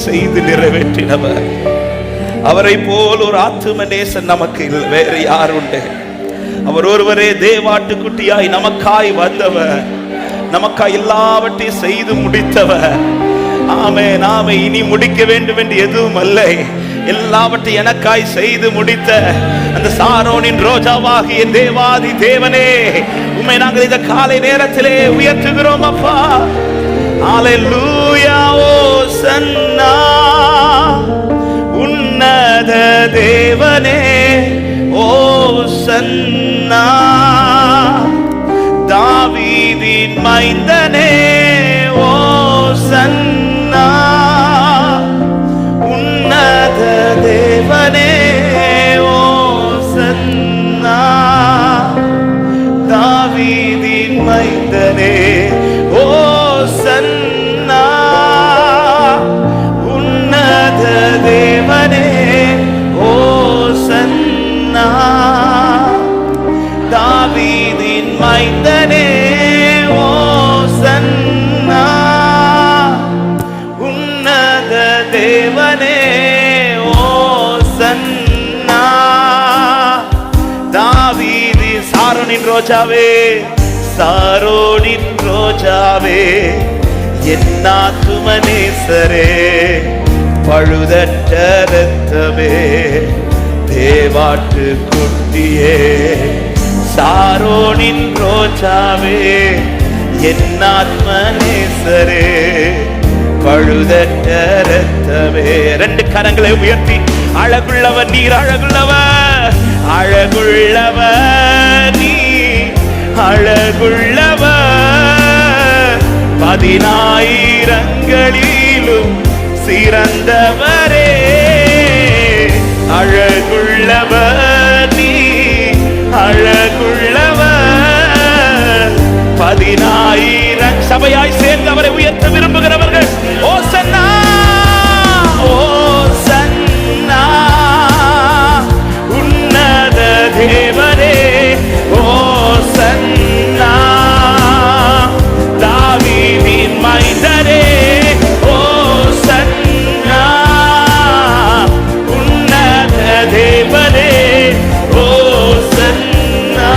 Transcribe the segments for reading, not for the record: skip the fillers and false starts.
செய்து நிறைவேற்றினவர். அவரை போல் ஒரு ஆத்தும நேசன் நமக்கு இல்லை, வேறு யார் உண்டு? அவர் ஒருவரே தேவாட்டுக்குட்டியாய் நமக்காய் வந்தவர், நமக்காய் எல்லாவற்றையும் செய்து முடித்தவர். ஆமென், ஆமென். இனி முடிக்க வேண்டும் என்று எதுவும் அல்ல, எல்லாவற்றையும் எனக்காய் செய்து முடித்த அந்த சாரோனின் ரோஜாவாகிய தேவாதி தேவனே, உம்மை நாங்கள் இந்த காலை நேரத்திலே உயர்த்துகிறோம் அப்பா. ஹல்லேலூயா. ஓசன்னா உன்னத தேவனே, ஓசன்னா தாவீதின் மைந்தனே, ஓசன்னா உன்னத தேவனே, ஓசன்னா தாவீதின் மைந்தனே, ஓசன்னா உன்னத தேவனே, ஓசன்னா தாவீதின் மைந்தனே, ஓசன்னா உன்னத தேவனே, ஓசன்னா தாவீதி சாரோனின் ரோஜாவே, சாரோனின் ரோஜாவே, என் ஆத்தும நேசரே, பழுதற்ற இரத்தமே, தேவாட்டு குட்டியே, சாரோனின் ரோஜாவே, என் ஆத்ம நேசரே, பழுதற்ற இரத்தமே. ரெண்டு கரங்களை உயர்த்தி, அழகுள்ளவர் நீர், அழகுள்ளவர், அழகுள்ளவர் நீ, அழகுள்ளவர், 10,000ங்களிலும் சிறந்தவரே, அழகுள்ளவர் நீ, அழகுள்ளவர், 10,000 சபையாய் சேர்ந்து அவரை உயர்த்த விரும்புகிறவர்கள் ஓசன்னா, ஓசன்னா உன்னத தேவனே, ஓசன்னா தாவீதின் மைந்தனே, ஓசன்னா உன்னத தேவனே, ஓசன்னா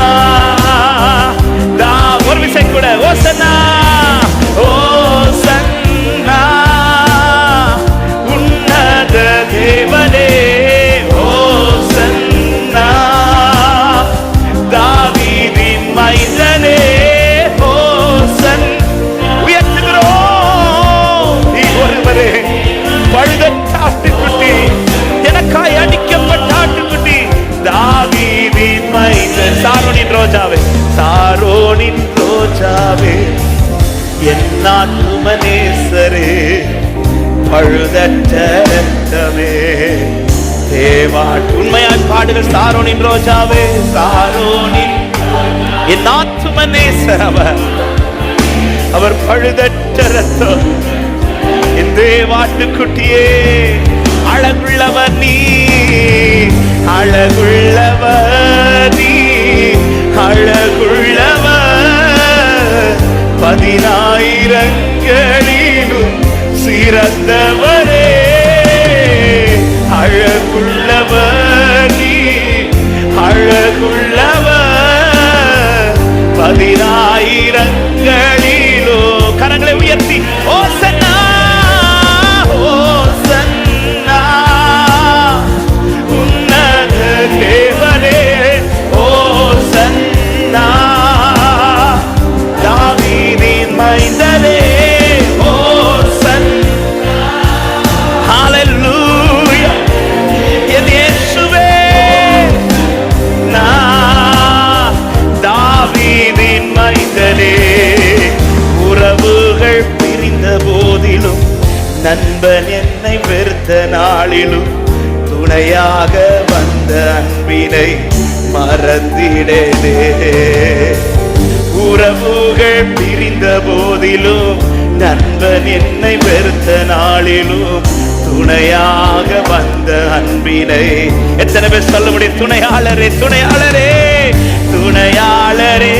ஒரு விசை கூட ஓசன்னா, ஓசன்னா உன்னத தேவனே, ஓசன்னா தாவீதின் மைந்தனே, ஓசன் உயர்த்துகிறோம். நீ ஒருவரே பழுதற்ற ஆட்டுக்குட்டி, எனக்காய் அடிக்கப்பட்ட ஆட்டுக்குட்டி, தாவீதின் மைந்தன், சாரோனின் ரோஜாவே, சாரோனின் ரோஜாவே, என் ஆத்தும நேசரே, பழுதற்ற இரத்தமே, தேவாட்டு உண்மையாய் பாடுகள் சாரோனின் ரோஜாவே, சாரோனின் என் ஆத்தும நேசர், அவர் பழுதற்ற இரத்தம், என் தேவாட்டுக்குட்டியே, அழகுள்ளவர் நீ, அழகுள்ளவர் நீ, அழகுள்ளவர், 10,000ங்களிலும் சிறந்தவரே, அழகுள்ளவர் நீ, அழகுள்ளவர், 10,000ங்களிலும் கரங்களை உயர்த்தி ஓசன்னா, ஓசன்னா உன்னத தேவனே, ஓசன்னா தாவீதின் மைந்தனே, ஓசன்னா. ஹல்லேலூயா. என் இயேசுவே, தாவீதின் மைந்தனே, உறவுகள் பிரிந்த போதிலும், நண்பன் என்னை வெறுத்த நாளிலும், துணையாக வந்த அன்பினை மறந்திடனே. உறவுகள் பிரிந்த போதிலும், நண்பன் என்னை வெறுத்த நாளிலும், துணையாக வந்த அன்பினை. எத்தனை பேர் சொல்ல முடியும்? துணையாளரே, துணையாளரே, துணையாளரே,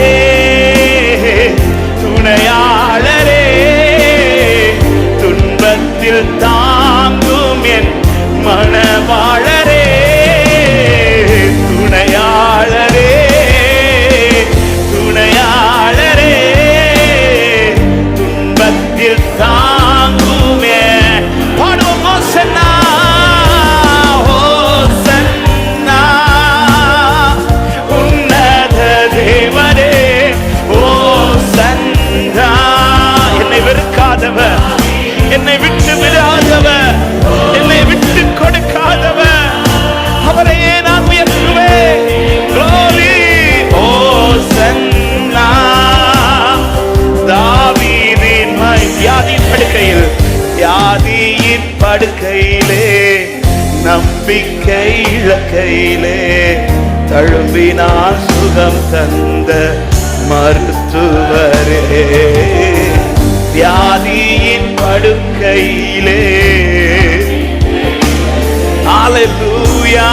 துணையாளரே, துன்பத்தில் தாங்க படுக்கையிலே நம்பிக்கை இழக்கையிலே தழும்பினார் சுகம் தந்த மருத்துவரே. வியாதியின் படுக்கையிலே ஹல்லேலூயா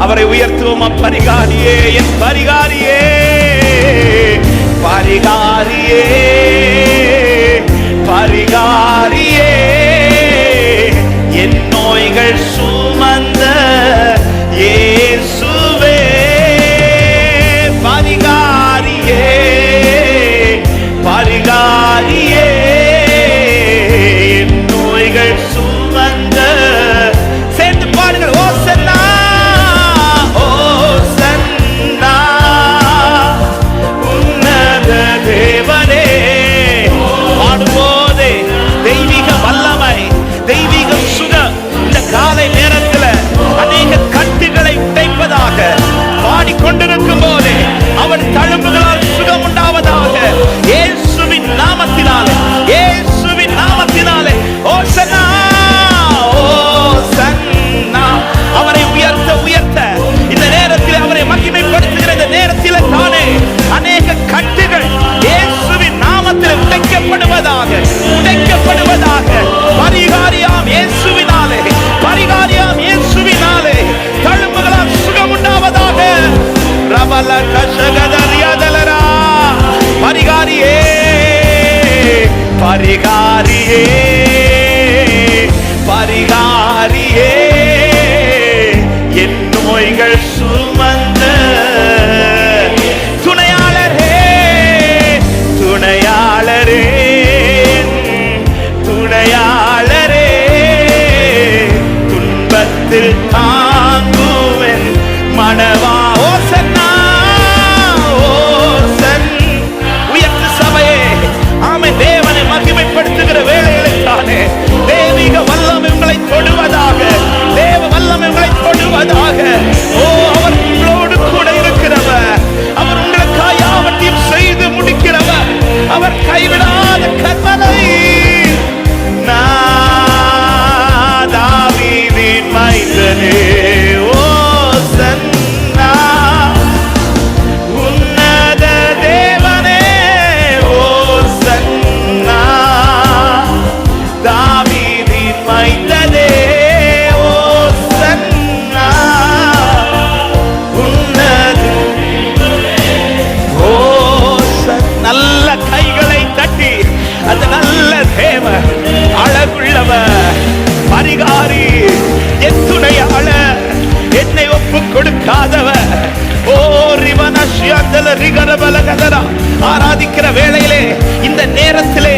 அவரை உயர்த்துவோம். பரிகாரியே, என் பரிகாரியே, பரிகாரியே, பரிகாரியே, என் நோய்கள் சுமந்த இயேசுவே. பரிகாரியே, பரிகாரியே, என் நோய்கள் சுமந்த. சேர்ந்து பாடுங்கள். ஓசன்னா, ஓசன்னா, உன்னத தேவனே. பாடும்போதே தெய்வீக வல்லமை, தெய்வீக சுகம் இந்த காலை நேரத்தில் அநேக கட்டுகளை உடைப்பதாக பாடிக்கொண்டிருக்கும் போதே அவன் தழும்புகளால் சுகம் உண்டாவதாக. இயேசுவின் நாமத்தினாலே, இயேசுவின் நாமத்தினாலே. ஓசன்னா, ஓசன்னா. அவரை உயர்த்த உயர்த்த இந்த நேரத்தில் அவரை மகிமைப்படுத்துகிற இந்த நேரத்தில் தானே அநேக கட்டுகள் இயேசுவின் நாமத்தில் உடைக்கப்படுவதாக, உடைக்கப்படுவதாக. பரிகாரியாம் இயேசுவினாலே, பரிகாரியாம் இயேசுவினாலே தழும்புகளால் சுகம் உண்டாவதாக. ரபல கஷகதரியாதலரா. பரிகாரியே, பரிகாரியே, பரிகாரியே, என் நோய்கள் சுமந்த துணையாளரே, துணையாளரே, துணையாளரே, துன்பத்தில் தாங்குவேன் மனவா. ஓசன்னா, ஓசன். உயர்த்து சபையே. ஆமென். தேவனை மகிமைப்படுத்துகிற வேளைகளில் தானே தெய்வீக வல்லமை உங்களை தொடுவதாக, தேவ வல்லமை உங்களை தொடுவதாக. ஓ, அவர் உங்களோடு கூட இருக்கிறவர், அவர் உங்களுக்காய் யாவற்றையும் செய்து முடிக்கிறவர், அவர் கைவிடாத கர்மலை. தாவீதின் மைந்தனே, ஓசன்னா, உன்னத தேவனே, ஓசன்னா, தாவீதின் மைந்தனே, ஓசன்னா, உன்னத. ஓசன். நல்ல கைகளை தட்டி அந்த நல்ல தேவன், அழகுள்ளவர், பரிகாரி, என் துணையாளர், என்னை ஒப்பு கொடுக்காதவர். ஓ ரிவனஷ்யந்தல ரிகரபலகதரா. ஆராதிக்கிற வேளையிலே இந்த நேரத்திலே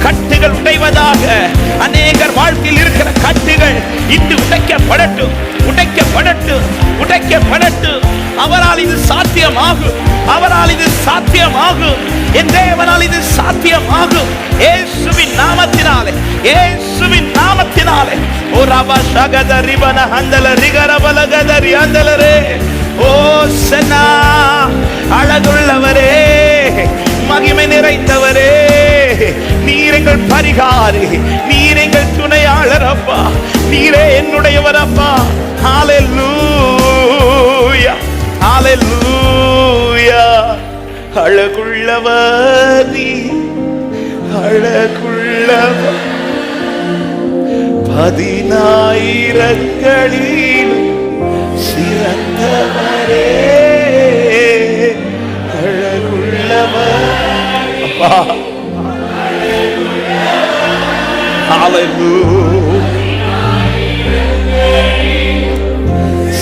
கட்டுகள் உடைவதாக. அநேகர் வாழ்க்கையில் இருக்கிற கட்டுகள் இன்று உடைக்கப்படட்டும், உடைக்கப்படட்டும், உடைக்கப்படட்டும். அவரால் இது சாத்தியமாகும், அவரால் இது சாத்தியமாகும், என் தேவனால் இது சாத்தியமாகும். இயேசுவின் நாமத்தினாலே, இயேசுவின் நாமத்தினாலே. ஓ ரப ஷகத ரிபன ஹந்தல ரிகரபலகதரி ஹந்தலரே. ஓசன்னா, அழகுள்ளவரே, மகிமை நிறைந்தவரே, நீர் எங்கள் பரிகாரி, நீர் எங்கள் துணையாளர் அப்பா, நீரே என்னுடையவர் அப்பா. ஹல்லேலூயா, ஹல்லேலூயா. அழகுள்ளவர் நீ, அழகுள்ளவர். 10,000களில் சிறந்தவரே, அழகுள்ளவர் அப்பா. ஹல்லேலூயா.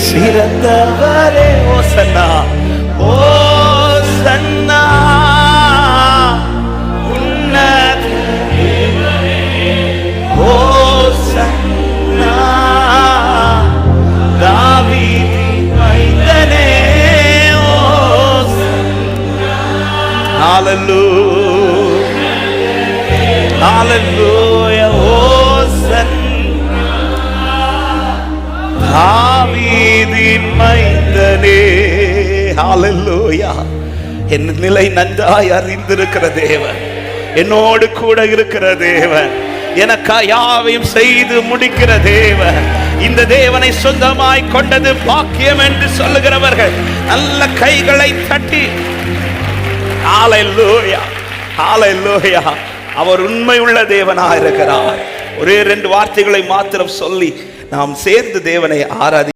சிறந்தவரே. ஓசன்னா, ஓசன்னா, உன்னத ஓசன்னா, தாவீதின் மைந்தனே, ஓசன்னா. ஹல்லேலூயா, ஹல்லேலூயா. ஓசன்னா, தாவீதின் மைந்தனே. ஹல்லேலூயா. என் நிலை நன்றாய் அறிந்திருக்கிற தேவன், என்னோடு கூட இருக்கிற தேவன், எனக்கா யாவையும் செய்து முடிக்கிற தேவன். இந்த தேவனை சொந்தமாய் கொண்டது பாக்கியம் என்று சொல்லுகிறவர்கள் நல்ல கைகளை தட்டி ஹல்லேலூயா, ஹல்லேலூயா. அவர் உண்மையுள்ள தேவனாக இருக்கிறார். ஒரே 2 வார்த்தைகளை மாத்திரம் சொல்லி நாம் சேர்ந்து தேவனை ஆராதி